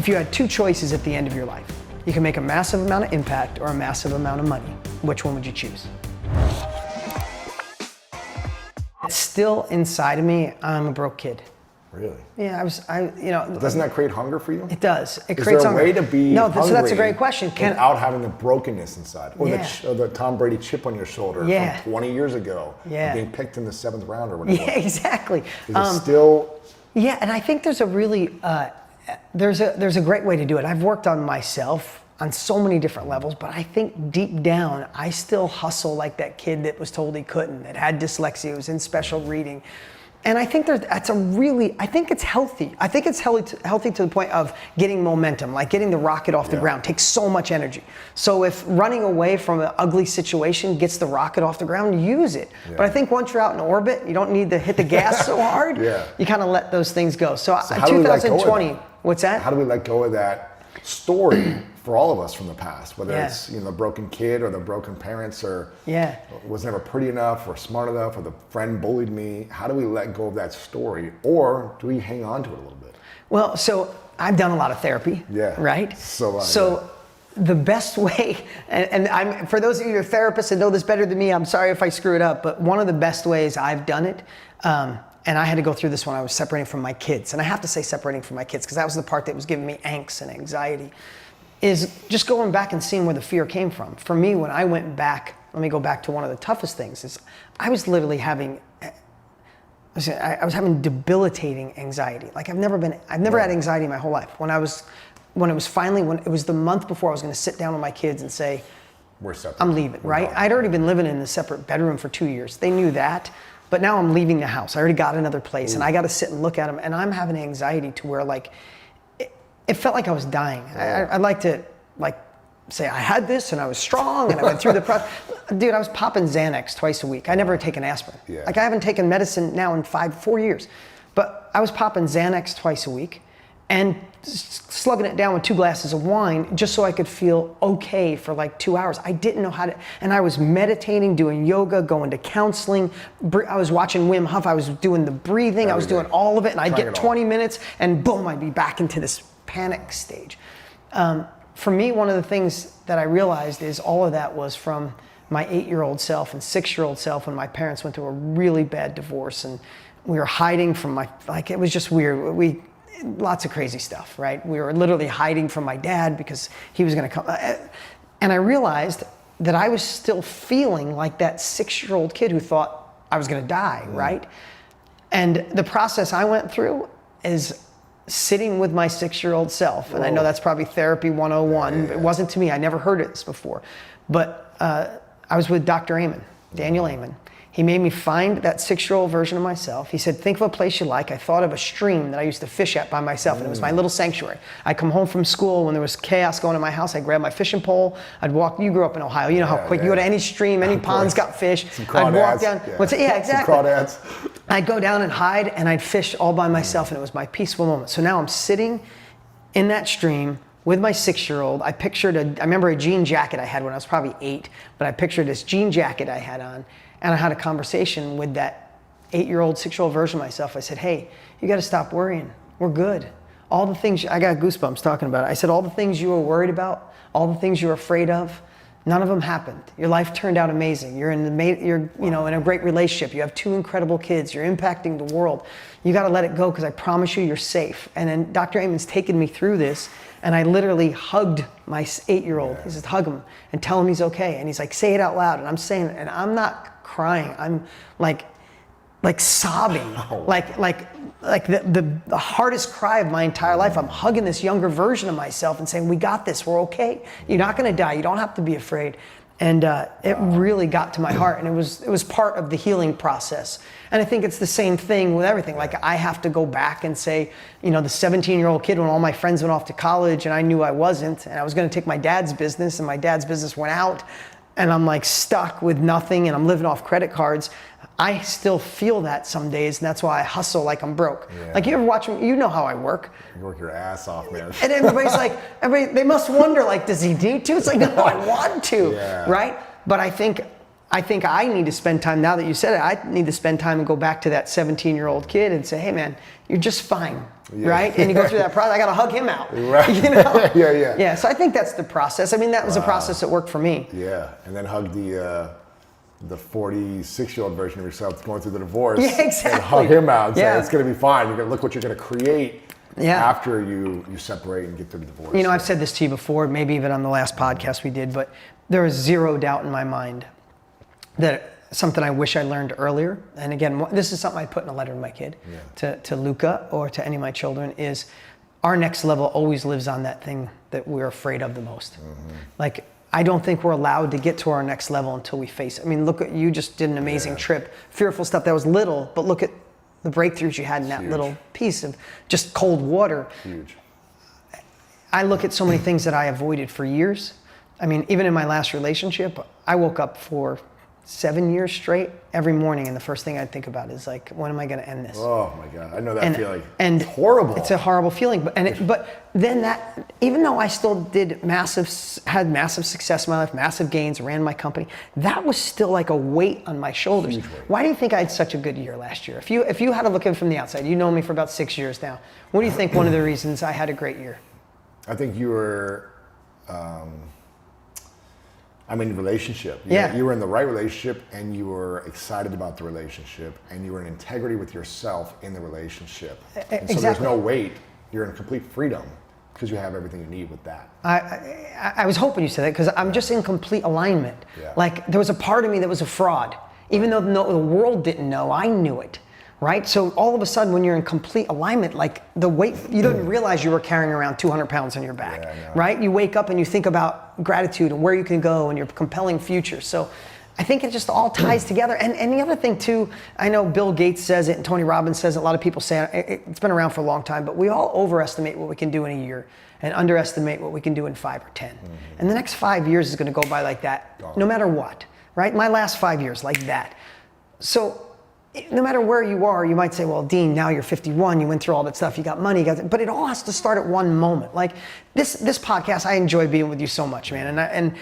If you had two choices at the end of your life, you can make a massive amount of impact or a massive amount of money. Which one would you choose? It's still inside of me, I'm a broke kid. Really? Yeah, Doesn't that create hunger for you? It does. It Is creates there a hunger. way to be hungry so that's a great question. without having the brokenness inside? Or Yeah. the Tom Brady chip on your shoulder Yeah. from 20 years ago, Yeah. being picked in the 7th round or whatever. Yeah, exactly. Is it still... Yeah, and I think there's a really, there's a great way to do it. I've worked on myself on so many different levels, but I think deep down, I still hustle like that kid that was told he couldn't, that had dyslexia, was in special reading. And I think I think it's healthy. I think it's healthy to the point of getting momentum, like getting the rocket off the ground takes so much energy. So if running away from an ugly situation gets the rocket off the ground, use it. Yeah. But I think once you're out in orbit, you don't need to hit the gas so hard. You kind of let those things go. So 2020, what's that? How do we let go of that story for all of us from the past, whether it's the broken kid or the broken parents or was never pretty enough or smart enough or the friend bullied me? How do we let go of that story, or do we hang on to it a little bit? Well, so I've done a lot of therapy, right? So the best way, and I'm, for those of you who are therapists and know this better than me, I'm sorry if I screw it up, but one of the best ways I've done it, and I had to go through this when I was separating from my kids, and I have to say separating from my kids because that was the part that was giving me angst and anxiety, is just going back and seeing where the fear came from. For me, when I went back, let me go back to one of the toughest things, is I was literally having, I was having debilitating anxiety. Like I've never had anxiety my whole life. When it was the month before I was gonna sit down with my kids and say, we're separate. I'm leaving, right? I'd already been living in a separate bedroom for 2 years. They knew that, but now I'm leaving the house. I already got another place and I gotta sit and look at them, and I'm having anxiety to where like, it felt like I was dying. I'd like to say I had this and I was strong and I went through the process. Dude, I was popping Xanax twice a week. I never had taken aspirin. Like I haven't taken medicine now in 4 years. But I was popping Xanax twice a week and slugging it down with 2 glasses of wine just so I could feel okay for like 2 hours. I didn't know how to, and I was meditating, doing yoga, going to counseling. I was watching Wim Hof. I was doing the breathing. I was doing all of it, and I'd get 20 minutes and boom, I'd be back into this panic stage. For me, one of the things that I realized is all of that was from my 8-year-old self and 6-year-old self when my parents went through a really bad divorce, and we were hiding from it was just weird. Lots of crazy stuff, right? We were literally hiding from my dad because he was gonna come. And I realized that I was still feeling like that 6-year-old kid who thought I was gonna die, right? And the process I went through is sitting with my 6-year-old self. And I know that's probably therapy 101. It wasn't to me, I never heard this before. But I was with Dr. Amen, Daniel Amen. He made me find that 6-year-old version of myself. He said, think of a place you like. I thought of a stream that I used to fish at by myself, and it was my little sanctuary. I'd come home from school when there was chaos going in my house. I'd grab my fishing pole. I'd walk, you grew up in Ohio, you know how quick, you go to any stream, any pond's got fish. I'd walk down, exactly. I'd go down and hide, and I'd fish all by myself, and it was my peaceful moment. So now I'm sitting in that stream with my 6-year-old. I remember a jean jacket I had when I was probably 8, but I pictured this jean jacket I had on, and I had a conversation with that 8-year-old, 6-year-old version of myself. I said, hey, you gotta stop worrying. We're good. All the things, I got goosebumps talking about it. I said, all the things you were worried about, all the things you were afraid of, none of them happened. Your life turned out amazing. You're in a great relationship. You have 2 incredible kids. You're impacting the world. You gotta let it go because I promise you, you're safe. And then Dr. Amen's taken me through this, and I literally hugged my 8-year-old. He said, hug him and tell him he's okay. And he's like, say it out loud. And I'm saying it, and I'm not crying. I'm like sobbing, like the hardest cry of my entire life. I'm hugging this younger version of myself and saying, we got this, we're okay. You're not gonna die, you don't have to be afraid. And it really got to my heart, and it was part of the healing process. And I think it's the same thing with everything. Like I have to go back and say, the 17-year-old kid when all my friends went off to college and I knew I wasn't, and I was gonna take my dad's business, and my dad's business went out, and I'm like stuck with nothing, and I'm living off credit cards. I still feel that some days, and that's why I hustle like I'm broke. Like you ever watch me, you know how I work. You work your ass off, man. And everybody's like, they must wonder, like, does he need to? It's like, no, I want to, right? But I think I think I need to spend time, now that you said it, I need to spend time and go back to that 17-year-old kid and say, hey man, you're just fine, right? And you go through that process, I gotta hug him out, right? You know? Yeah. So I think that's the process. I mean, that was a process that worked for me. Yeah, and then hug the 46-year-old version of yourself going through the divorce. Yeah, exactly. And hug him out and say, it's gonna be fine. You're gonna look what you're gonna create after you separate and get through the divorce. You know, I've said this to you before, maybe even on the last podcast we did, but there is zero doubt in my mind that something I wish I learned earlier, and again, this is something I put in a letter to my kid, to Luca or to any of my children, is our next level always lives on that thing that we're afraid of the most. Like, I don't think we're allowed to get to our next level until we face it. I mean, look at, you just did an amazing trip, fearful stuff that was little, but look at the breakthroughs you had in that little piece of just cold water. Huge. I look at so many things that I avoided for years. I mean, even in my last relationship, I woke up for 7 years straight every morning, and the first thing I'd think about is like, when am I going to end this? Oh my God, I know that feeling. And it's horrible. It's a horrible feeling, but then that, even though I still had massive success in my life, massive gains, ran my company, that was still like a weight on my shoulders. Why do you think I had such a good year last year? If you had to look at it from the outside, you know me for about 6 years now. What do you think one of the reasons I had a great year? I think you were. Relationship. You were in the right relationship, and you were excited about the relationship, and you were in integrity with yourself in the relationship. And so there's no weight. You're in complete freedom because you have everything you need with that. I was hoping you said that, because I'm just in complete alignment. Like, there was a part of me that was a fraud. Even though the world didn't know, I knew it. Right? So all of a sudden, when you're in complete alignment, like the weight, you don't realize you were carrying around 200 pounds on your back, right? You wake up and you think about gratitude and where you can go and your compelling future. So I think it just all ties together. And the other thing too, I know Bill Gates says it and Tony Robbins says it, a lot of people say it, it's been around for a long time, but we all overestimate what we can do in a year and underestimate what we can do in 5 or 10. And the next 5 years is gonna go by like that, no matter what, right? My last 5 years, like that. So no matter where you are, you might say, well, Dean, now you're 51, you went through all that stuff, you got money, but it all has to start at one moment. Like this podcast, I enjoy being with you so much, man. And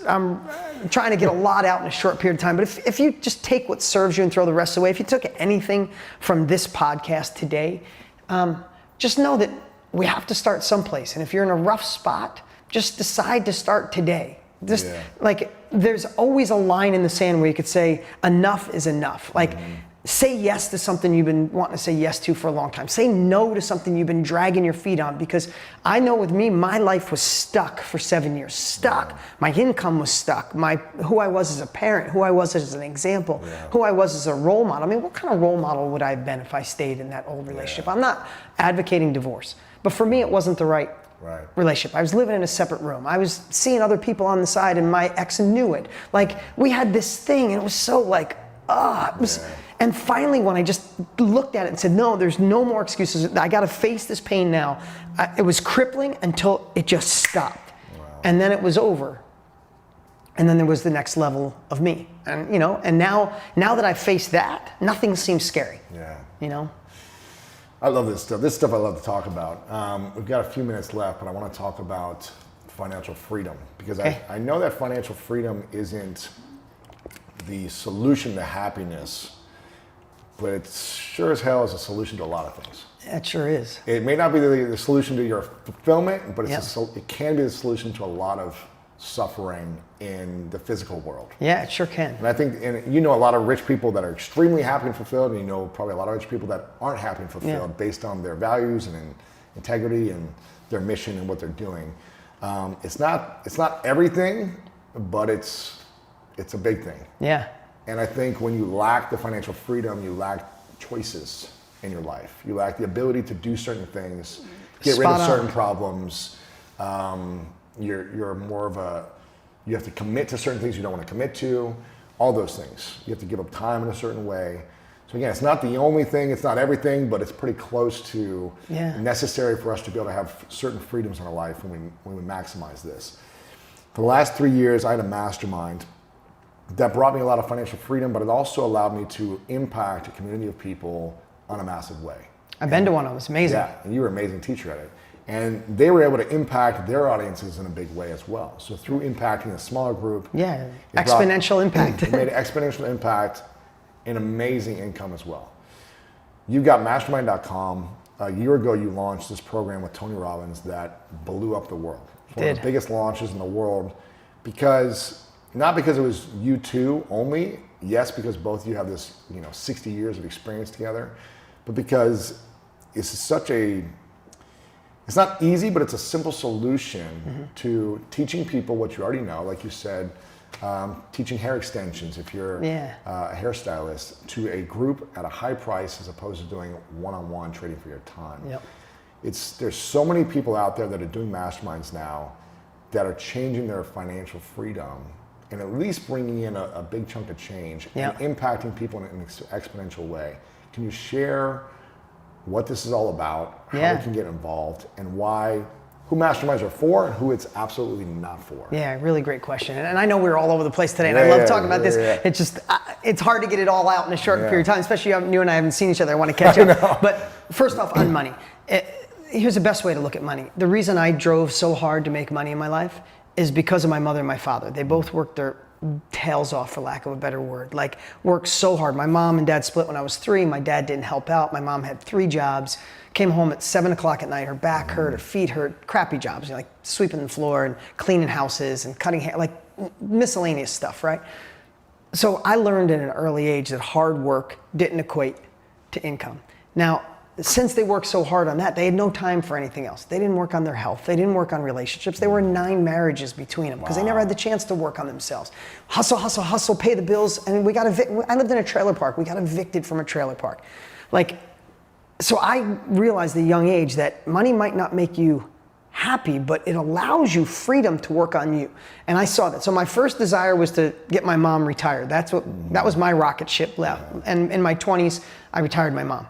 I'm trying to get a lot out in a short period of time, but if you just take what serves you and throw the rest away, if you took anything from this podcast today, just know that we have to start someplace. And if you're in a rough spot, just decide to start today. Like, there's always a line in the sand where you could say enough is enough. Like, say yes to something you've been wanting to say yes to for a long time. Say no to something you've been dragging your feet on, because I know with me, my life was stuck for 7 years. Stuck. My income was stuck. Who I was as a parent, who I was as an example, who I was as a role model. I mean, what kind of role model would I have been if I stayed in that old relationship? I'm not advocating divorce, but for me, it wasn't the right relationship. I was living in a separate room. I was seeing other people on the side, and my ex knew it. Like, we had this thing, and it was so like, it was. And finally, when I just looked at it and said, no, there's no more excuses. I got to face this pain now. It was crippling until it just stopped. And then it was over. And then there was the next level of me. And, you know, and now that I faced that, nothing seems scary. You know? I love this stuff. This stuff I love to talk about. We've got a few minutes left, but I want to talk about financial freedom, because I know that financial freedom isn't the solution to happiness, but it sure as hell is a solution to a lot of things. It sure is. It may not be the solution to your fulfillment, but it can be the solution to a lot of suffering in the physical world. Yeah, it sure can. And I think, and you know, a lot of rich people that are extremely happy and fulfilled, and you know probably a lot of rich people that aren't happy and fulfilled based on their values and integrity and their mission and what they're doing. It's not everything, but it's a big thing. Yeah. And I think when you lack the financial freedom, you lack choices in your life. You lack the ability to do certain things, get rid of certain problems. You're more of you have to commit to certain things you don't want to commit to, all those things. You have to give up time in a certain way. So again, it's not the only thing, it's not everything, but it's pretty close to necessary for us to be able to have certain freedoms in our life when we maximize this. For the last 3 years, I had a mastermind that brought me a lot of financial freedom, but it also allowed me to impact a community of people on a massive way. I've been to one of them, it's amazing. Yeah, and you were an amazing teacher at it. And they were able to impact their audiences in a big way as well. So through impacting a smaller group, exponential impact. It made exponential impact and amazing income as well. You've got mastermind.com. A year ago, you launched this program with Tony Robbins that blew up the world. It's one of the biggest launches in the world not because it was you two only, yes, because both of you have this 60 years of experience together, but because it's not easy, but it's a simple solution to teaching people what you already know, like you said, teaching hair extensions if you're a hairstylist, to a group at a high price as opposed to doing one-on-one trading for your time. Yep. There's so many people out there that are doing masterminds now that are changing their financial freedom and at least bringing in a big chunk of change and impacting people in an exponential way. Can you share what this is all about, how we can get involved, and who masterminds are for and who it's absolutely not for? Yeah, really great question. And I know we're all over the place today, and I love talking about this. It's just, it's hard to get it all out in a short period of time, especially you and I haven't seen each other. I want to catch up. But first off, on money. Here's the best way to look at money. The reason I drove so hard to make money in my life is because of my mother and my father. They both worked their tails off, for lack of a better word. Like, worked so hard. My mom and dad split when I was 3. My dad didn't help out. My mom had 3 jobs. Came home at 7 o'clock at night. Her back hurt, her feet hurt. Crappy jobs, like sweeping the floor and cleaning houses and cutting hair, like miscellaneous stuff, right? So I learned at an early age that hard work didn't equate to income. Now, since they worked so hard on that, they had no time for anything else. They didn't work on their health. They didn't work on relationships. There were 9 marriages between them because they never had the chance to work on themselves. Hustle, hustle, hustle, pay the bills. And I lived in a trailer park. We got evicted from a trailer park. So I realized at a young age that money might not make you happy, but it allows you freedom to work on you. And I saw that. So my first desire was to get my mom retired. That was my rocket ship. And in my 20s, I retired my mom.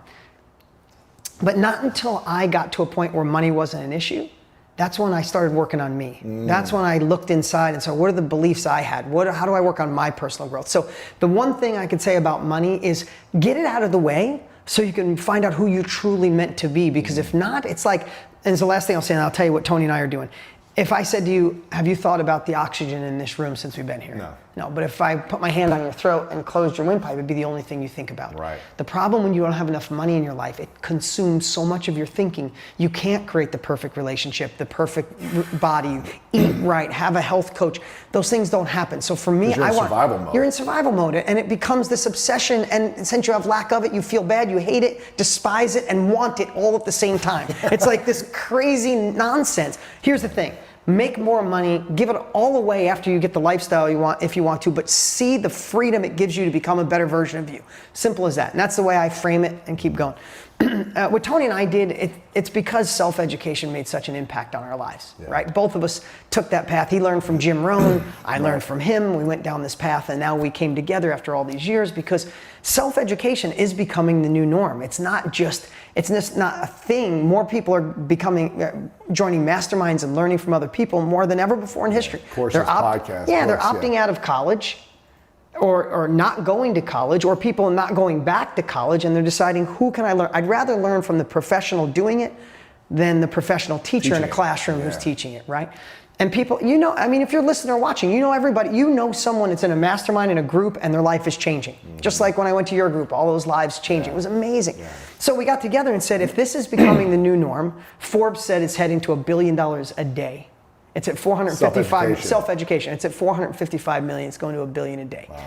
But not until I got to a point where money wasn't an issue, that's when I started working on me. That's when I looked inside and said, what are the beliefs I had? How do I work on my personal growth? So the one thing I could say about money is get it out of the way so you can find out who you truly meant to be. Because if not, it's like, and it's the last thing I'll say, and I'll tell you what Tony and I are doing. If I said to you, have you thought about the oxygen in this room since we've been here? No, but if I put my hand on your throat and closed your windpipe, it'd be the only thing you think about. Right. The problem when you don't have enough money in your life, it consumes so much of your thinking. You can't create the perfect relationship, the perfect body, eat right, have a health coach. Those things don't happen. So for me, you're in survival mode, and it becomes this obsession. And since you have lack of it, you feel bad, you hate it, despise it, and want it all at the same time. It's like this crazy nonsense. Here's the thing. Make more money, give it all away after you get the lifestyle you want, if you want to, but see the freedom it gives you to become a better version of you. Simple as that. And that's the way I frame it and keep going. What Tony and I did, it's because self-education made such an impact on our lives, right? Both of us took that path. He learned from Jim Rohn, I learned from him. We went down this path, and now we came together after all these years because self-education is becoming the new norm. It's just not a thing. More people are joining masterminds and learning from other people more than ever before in history. Courses, podcasts. They're opting out of college. Or not going to college, or people not going back to college, and they're deciding, who can I learn? I'd rather learn from the professional doing it than the professional teacher in a classroom who's teaching it, right? And people, if you're listening or watching, everybody, someone that's in a mastermind in a group and their life is changing. Just like when I went to your group, all those lives changing. It was amazing. So we got together and said, if this is becoming the new norm, Forbes said it's heading to $1 billion a day. It's at 455, self-education. It's at 455 million. It's going to $1 billion a day. Wow.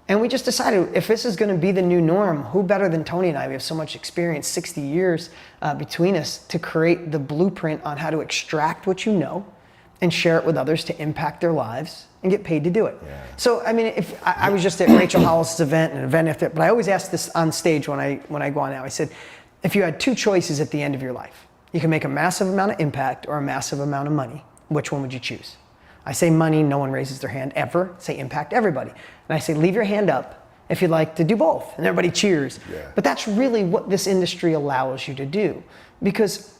And we just decided, if this is going to be the new norm, who better than Tony and I? We have so much experience, 60 years between us, to create the blueprint on how to extract what you know and share it with others to impact their lives and get paid to do it. So, if I was just at Rachel Hollis' event, but I always ask this on stage when I go on now. I said, if you had 2 choices at the end of your life, you can make a massive amount of impact or a massive amount of money. Which one would you choose? I say money, no one raises their hand ever. Say impact, everybody. And I say leave your hand up if you'd like to do both. And everybody cheers. But that's really what this industry allows you to do. Because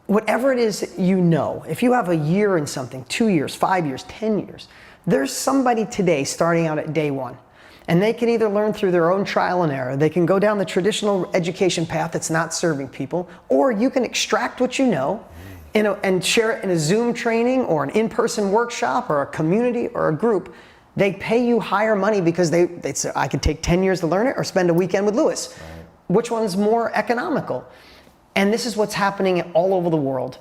whatever it is if you have a year in something, 2 years, 5 years, 10 years, there's somebody today starting out at day 1. And they can either learn through their own trial and error, they can go down the traditional education path that's not serving people, or you can extract what you know and share it in a Zoom training or an in-person workshop or a community or a group, they pay you higher money because they say, I could take 10 years to learn it or spend a weekend with Lewis. Right. Which one's more economical? And this is what's happening all over the world.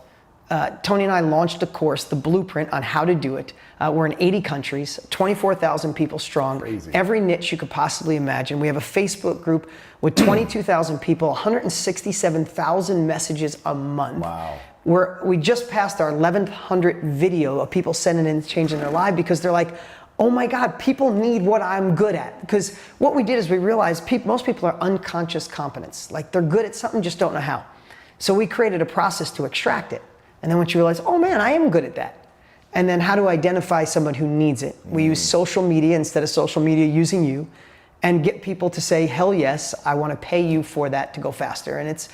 Tony and I launched a course, The Blueprint, on how to do it. We're in 80 countries, 24,000 people strong. Crazy. Every niche you could possibly imagine. We have a Facebook group with 22,000 people, 167,000 messages a month. Wow. We just passed our 1,100 video of people sending in, changing their life because they're like, oh my God, people need what I'm good at. Because what we did is we realized most people are unconscious competence. Like they're good at something, just don't know how. So we created a process to extract it. And then once you realize, oh man, I am good at that. And then how to identify someone who needs it. We use social media instead of social media using you, and get people to say, hell yes, I want to pay you for that to go faster. And it's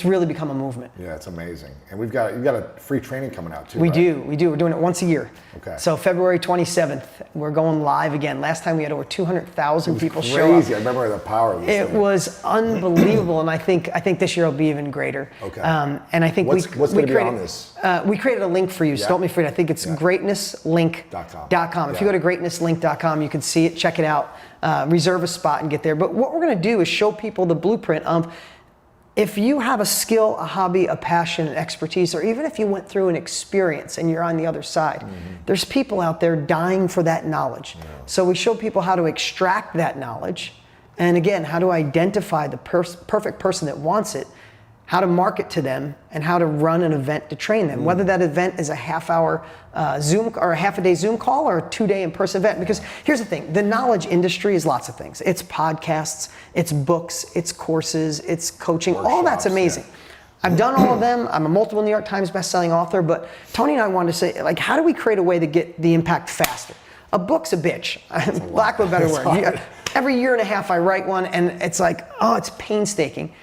really become a movement. Yeah, it's amazing. And you've got a free training coming out too, We right? do. We're doing it once a year. Okay. So February 27th, we're going live again. Last time we had over 200,000 people show up. Crazy. I remember the power of this. It was unbelievable, and I think this year will be even greater. Okay. And I think what's going to be on this? We created a link for you, so don't be afraid. I think it's greatnesslink.com. If you go to greatnesslink.com, you can see it, check it out, reserve a spot and get there. But what we're going to do is show people the blueprint of, if you have a skill, a hobby, a passion, an expertise, or even if you went through an experience and you're on the other side, there's people out there dying for that knowledge. Yeah. So we show people how to extract that knowledge, and again, how to identify the perfect person that wants it, how to market to them, and how to run an event to train them. Whether that event is a half-hour Zoom or a half-a-day Zoom call or a 2-day in-person event. Because here's the thing, the knowledge industry is lots of things. It's podcasts, it's books, it's courses, it's coaching, workshops, all that's amazing. Yeah. I've done all of them. I'm a multiple New York Times bestselling author, but Tony and I wanted to say, like, how do we create a way to get the impact faster? A book's a bitch, lack of a better word. Every year and a half I write one, and it's like, oh, it's painstaking.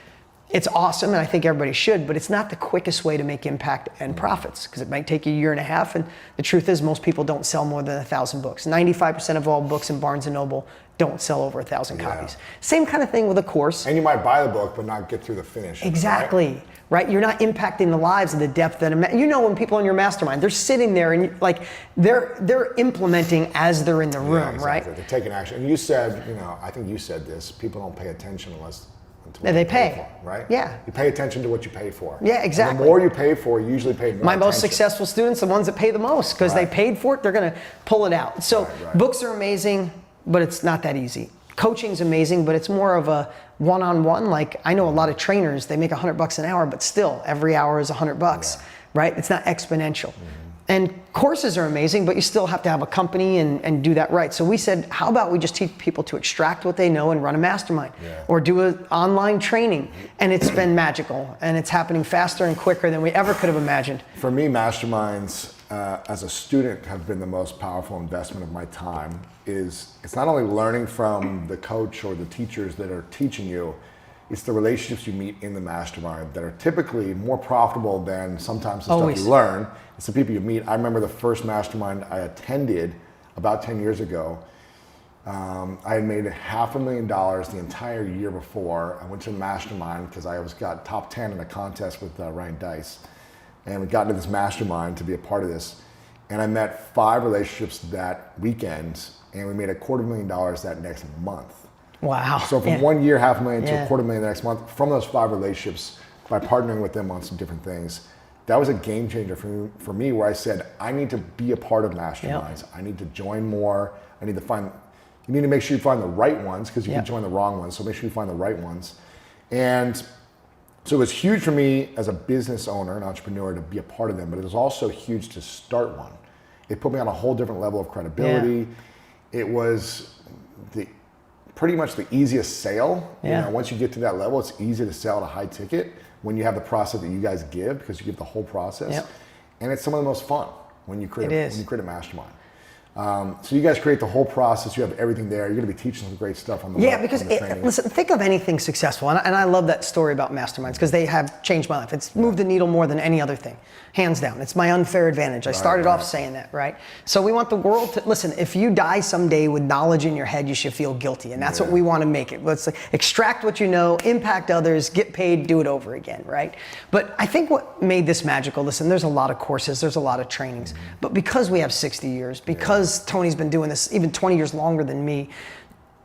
It's awesome, and I think everybody should, but it's not the quickest way to make impact and profits, because it might take you a year and a half, and the truth is most people don't sell more than 1,000 books. 95% of all books in Barnes & Noble don't sell over 1,000 copies. Same kind of thing with a course. And you might buy the book, but not get through the finish. Exactly, right? You're not impacting the lives of the depth that, when people in your mastermind, they're sitting there and they're implementing as they're in the room, exactly. Right? They're taking action. And you said, I think you said this, people don't pay attention unless they pay for, right? Yeah. You pay attention to what you pay for. Yeah, exactly. And the more you pay for, you usually pay more. My most successful students, the ones that pay the most, because they paid for it, they're going to pull it out. So books are amazing, but it's not that easy. Coaching's amazing, but it's more of a one-on-one. Like, I know a lot of trainers, they make $100 an hour, but still every hour is $100, right? It's not exponential. And courses are amazing, but you still have to have a company and do that right. So we said, how about we just teach people to extract what they know and run a mastermind, or do an online training? And it's been magical, and it's happening faster and quicker than we ever could have imagined. For me, masterminds as a student have been the most powerful investment of my time. It's not only learning from the coach or the teachers that are teaching you, it's the relationships you meet in the mastermind that are typically more profitable than sometimes the stuff you learn. It's the people you meet. I remember the first mastermind I attended about 10 years ago. I had made $500,000 the entire year before. I went to the mastermind because I got top 10 in a contest with Ryan Dice. And we got into this mastermind to be a part of this. And I met 5 relationships that weekend, and we made $250,000 that next month. Wow. So from 1 year, $500,000 to $250,000 the next month, from those 5 relationships, by partnering with them on some different things, that was a game changer for me, where I said, I need to be a part of masterminds. I need to join more. You need to make sure you find the right ones, because you can join the wrong ones. So make sure you find the right ones. And so it was huge for me as a business owner, an entrepreneur, to be a part of them, but it was also huge to start one. It put me on a whole different level of credibility. It was pretty much the easiest sale. Once you get to that level, it's easy to sell at a high ticket when you have the process that you guys give, because you give the whole process. And it's some of the most fun when you create a mastermind. So you guys create the whole process. You have everything there. You're going to be teaching some great stuff on the because listen, think of anything successful, and I love that story about masterminds because they have changed my life. It's moved the needle more than any other thing, hands down. It's my unfair advantage. I started off saying that, right? So we want the world to listen. If you die someday with knowledge in your head, you should feel guilty, and that's what we want to make it. Let's extract what you know, impact others, get paid, do it over again, right? But I think what made this magical. Listen, there's a lot of courses, there's a lot of trainings, but because we have 60 years, because Tony's been doing this even 20 years longer than me,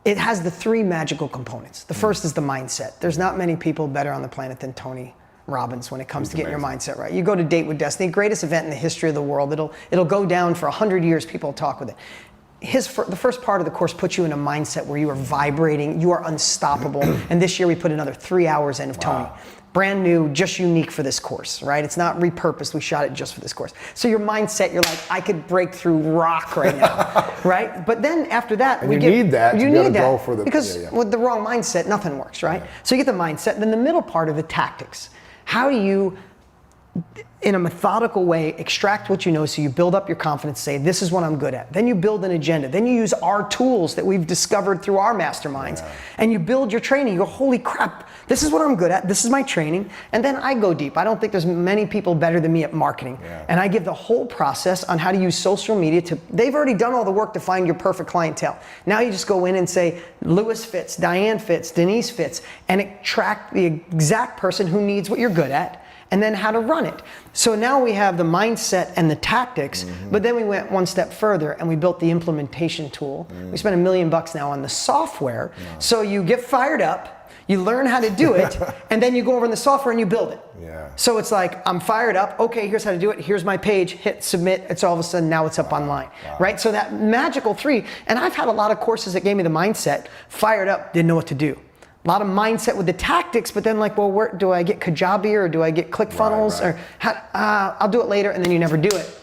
it has the three magical components. The first is the mindset. There's not many people better on the planet than Tony Robbins when it comes to getting your mindset right. You go to Date with Destiny, greatest event in the history of the world. It'll go down for 100 years, people talk with it. The first part of the course puts you in a mindset where you are vibrating, you are unstoppable, and this year we put another 3 hours in of Tony. Brand new, just unique for this course, right? It's not repurposed, we shot it just for this course. So your mindset, you're like, I could break through rock right now, right? But then after that, and you need that to go for the... Because with the wrong mindset, nothing works, right? So you get the mindset, then the middle part are the tactics. How do you, in a methodical way, extract what you know so you build up your confidence, say, this is what I'm good at. Then you build an agenda. Then you use our tools that we've discovered through our masterminds. And you build your training. You go, holy crap, this is what I'm good at. This is my training. And then I go deep. I don't think there's many people better than me at marketing. And I give the whole process on how to use social media to, they've already done all the work to find your perfect clientele. Now you just go in and say, Lewis fits, Diane fits, Denise fits, and attract the exact person who needs what you're good at, and then how to run it. So now we have the mindset and the tactics, but then we went one step further and we built the implementation tool. We spent $1 million now on the software. So you get fired up, you learn how to do it, and then you go over in the software and you build it. So it's like, I'm fired up, okay, here's how to do it, here's my page, hit submit, it's all of a sudden now it's up online, right? So that magical three, and I've had a lot of courses that gave me the mindset, fired up, didn't know what to do. A lot of mindset with the tactics, but then like, well, where do I get Kajabi or do I get ClickFunnels or I'll do it later, and then you never do it.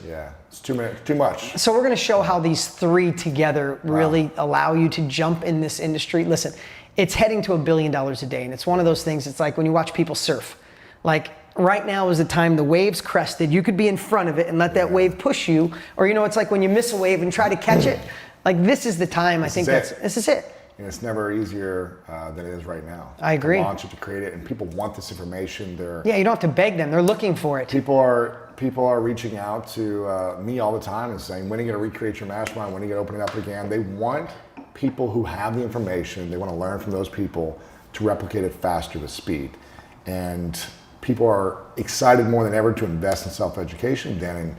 It's too much. So we're going to show how these three together really allow you to jump in this industry. Listen, it's heading to $1 billion a day, and it's one of those things. It's like when you watch people surf. Like right now is the time the wave's crested. You could be in front of it and let that wave push you, or it's like when you miss a wave and try to catch it. Like this is the time. I think this is it. And it's never easier than it is right now. I agree. To launch it, to create it, and people want this information. You don't have to beg them. They're looking for it. People are reaching out to me all the time and saying, when are you going to recreate your mastermind? When are you going to open it up again? They want people who have the information. They want to learn from those people to replicate it faster with speed. And people are excited more than ever to invest in self-education than in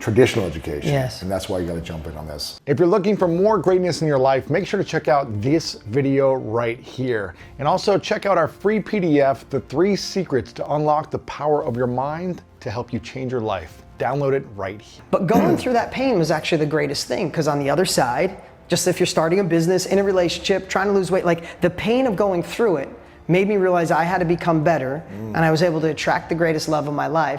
traditional education. And that's why you got to jump in on this. If you're looking for more greatness in your life, make sure to check out this video right here. And also check out our free PDF, The 3 Secrets to Unlock the Power of Your Mind to help you change your life. Download it right here. But going through that pain was actually the greatest thing, because on the other side, just if you're starting a business, in a relationship, trying to lose weight, like the pain of going through it made me realize I had to become better, and I was able to attract the greatest love of my life.